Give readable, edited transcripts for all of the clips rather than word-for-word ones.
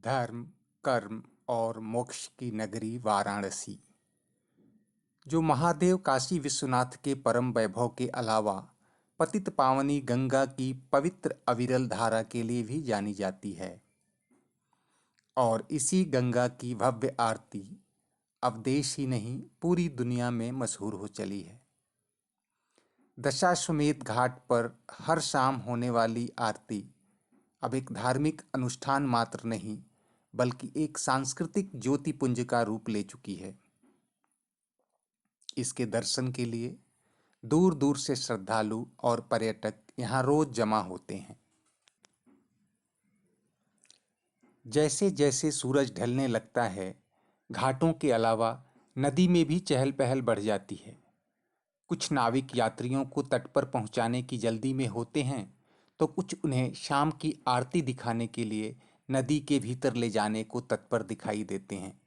धर्म, कर्म और मोक्ष की नगरी वाराणसी, जो महादेव काशी विश्वनाथ के परम वैभव के अलावा पतित पावनी गंगा की पवित्र अविरल धारा के लिए भी जानी जाती है। और इसी गंगा की भव्य आरती अब देश ही नहीं पूरी दुनिया में मशहूर हो चली है। दशाश्वमेध घाट पर हर शाम होने वाली आरती अब एक धार्मिक अनुष्ठान मात्र नहीं बल्कि एक सांस्कृतिक ज्योतिपुंज का रूप ले चुकी है। इसके दर्शन के लिए दूर दूर से श्रद्धालु और पर्यटक यहाँ रोज जमा होते हैं। जैसे जैसे सूरज ढलने लगता है, घाटों के अलावा नदी में भी चहल पहल बढ़ जाती है। कुछ नाविक यात्रियों को तट पर पहुंचाने की जल्दी में होते हैं, तो कुछ उन्हें शाम की आरती दिखाने के लिए नदी के भीतर ले जाने को तत्पर दिखाई देते हैं।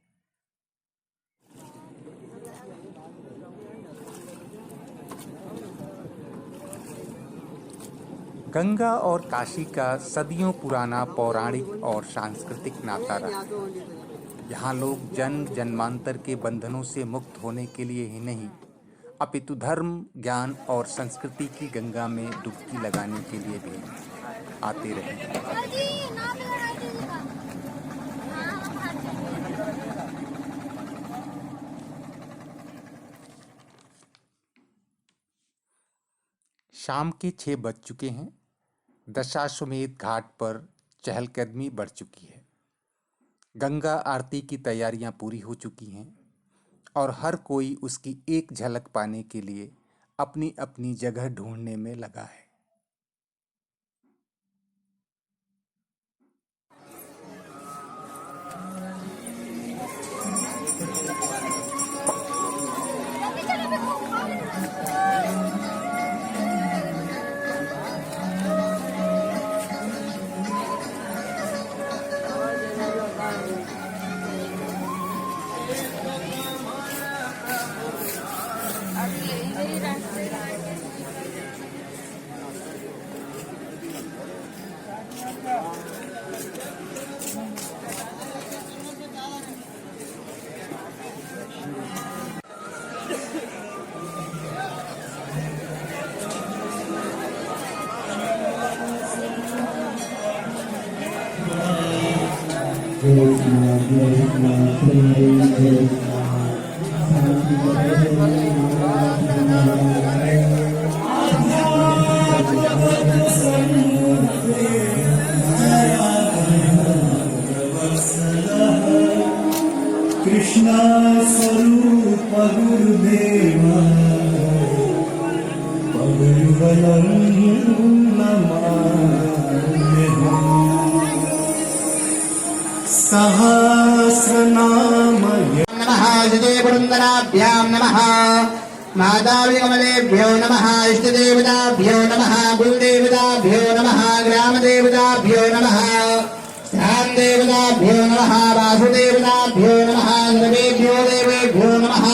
गंगा और काशी का सदियों पुराना पौराणिक और सांस्कृतिक नाता रहा। यहाँ लोग जन्म जन्मांतर के बंधनों से मुक्त होने के लिए ही नहीं, अपितु धर्म, ज्ञान और संस्कृति की गंगा में डुबकी लगाने के लिए भी आते रहे। शाम के 6 बज चुके हैं। दशाश्वमेध घाट पर चहलकदमी बढ़ चुकी है। गंगा आरती की तैयारियां पूरी हो चुकी हैं और हर कोई उसकी एक झलक पाने के लिए अपनी अपनी जगह ढूंढने में लगा है। कृष्णा स्वरूप गुरुदेव पगयुगलं नमाम्यहम्। सहस्रनाम नमः जयपुरन्दराभ्यां नमः माताविकमलेभ्यो नमः इष्टदेवताभ्यो नमः गुरुदेवताभ्यो नमः ग्रामदेवताभ्यो नमः देवताभ्यो नमः वासुदेवताभ्यो नमः सर्वेभ्यो देवेभ्यो नमः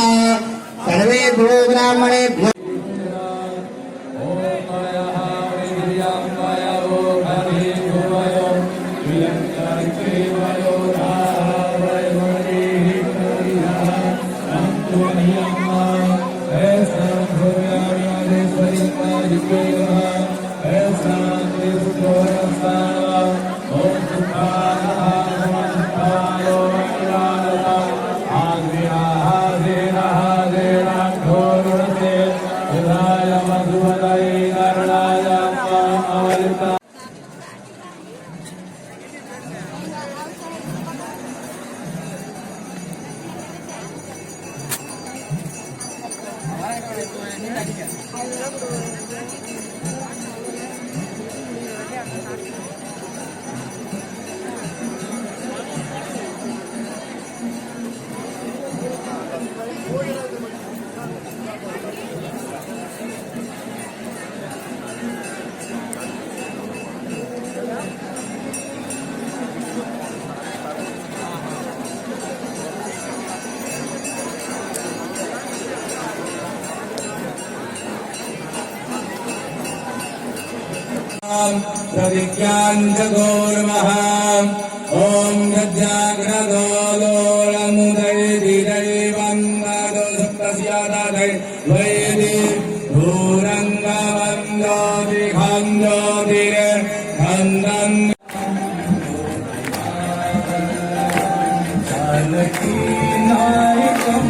सर्वेभ्यो ब्राह्मणेभ्यो प्रविज्ञान जगो नमः ॐ गजाग्रदोलोलमुदैधिदैवन्दो सप्तस्यादादै वैदि भूरङ्गमन्दोदिखञ्जोदिरे खन्दन् जानकी नायकं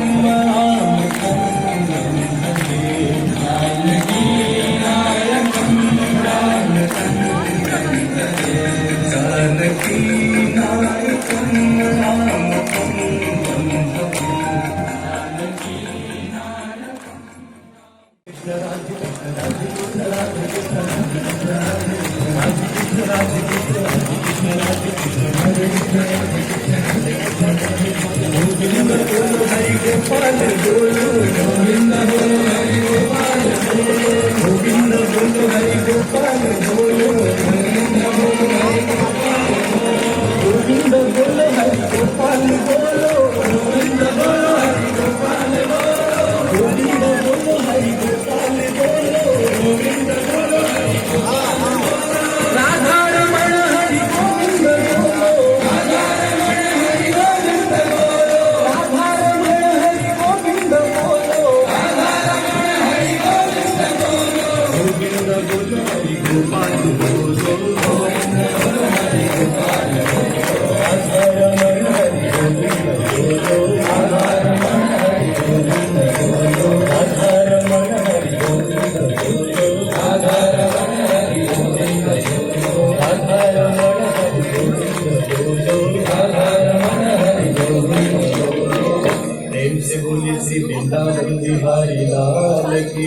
प्रेम से बोली श्री वृंदावन बिहारी लाल की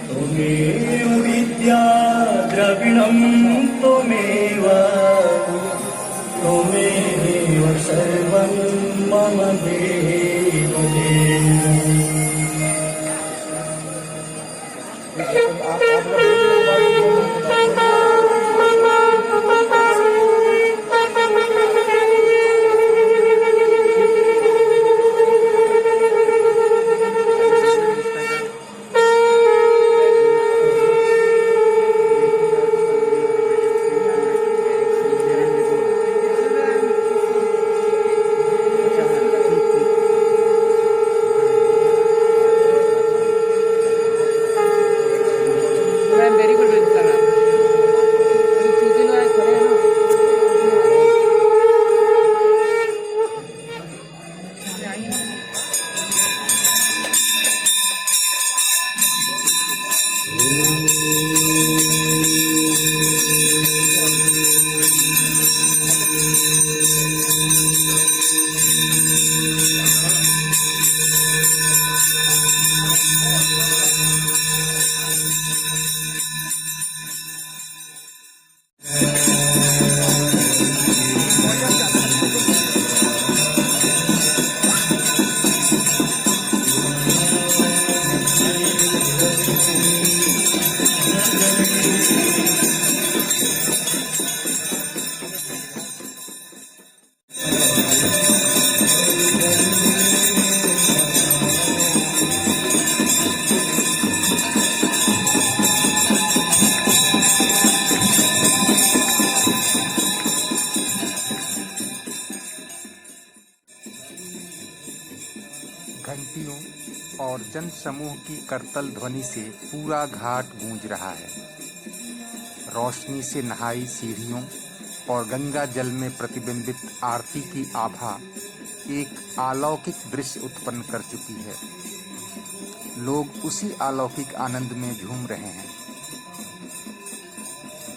त्वमेव विद्या द्रविणं त्वमेव त्वमेव सर्वं मम देव वेरी गुड घंटियों और जन समूह की करतल ध्वनि से पूरा घाट गूंज रहा है। रोशनी से नहाई सीढ़ियों और गंगा जल में प्रतिबिंबित आरती की आभा एक अलौकिक दृश्य उत्पन्न कर चुकी है। लोग उसी अलौकिक आनंद में झूम रहे हैं।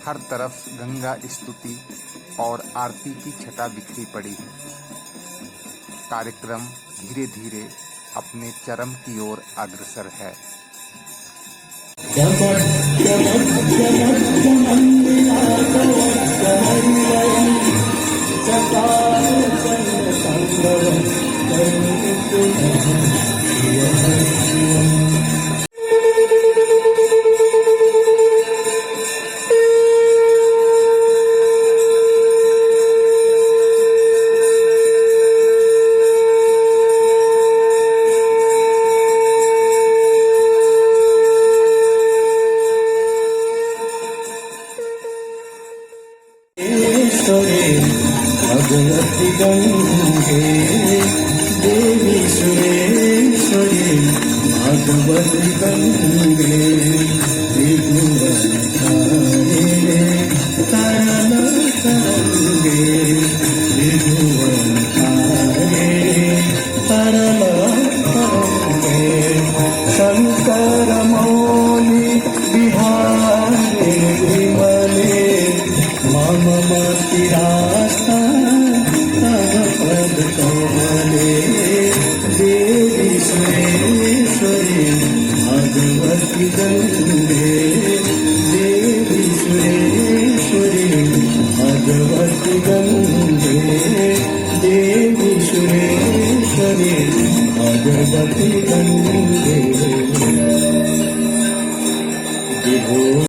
हर तरफ गंगा स्तुति और आरती की छटा बिखरी पड़ी है। कार्यक्रम धीरे धीरे अपने चरम की ओर अग्रसर है। भगवती गंगे देवी सुरेश्वरी भगवती गंगे त्रिभुवनधारिणे तरल तरंगे त्रिभुवनधारिणे तरल तरंगे शंकर मौली बिहारे विमले मम मतिरास्ता तव पद कमले देवी सुरेश्वरी भगवती गंगे देवी सुरेश्वरी भगवती गंगे देवी सुरेश्वरी भगवती गंगे विभो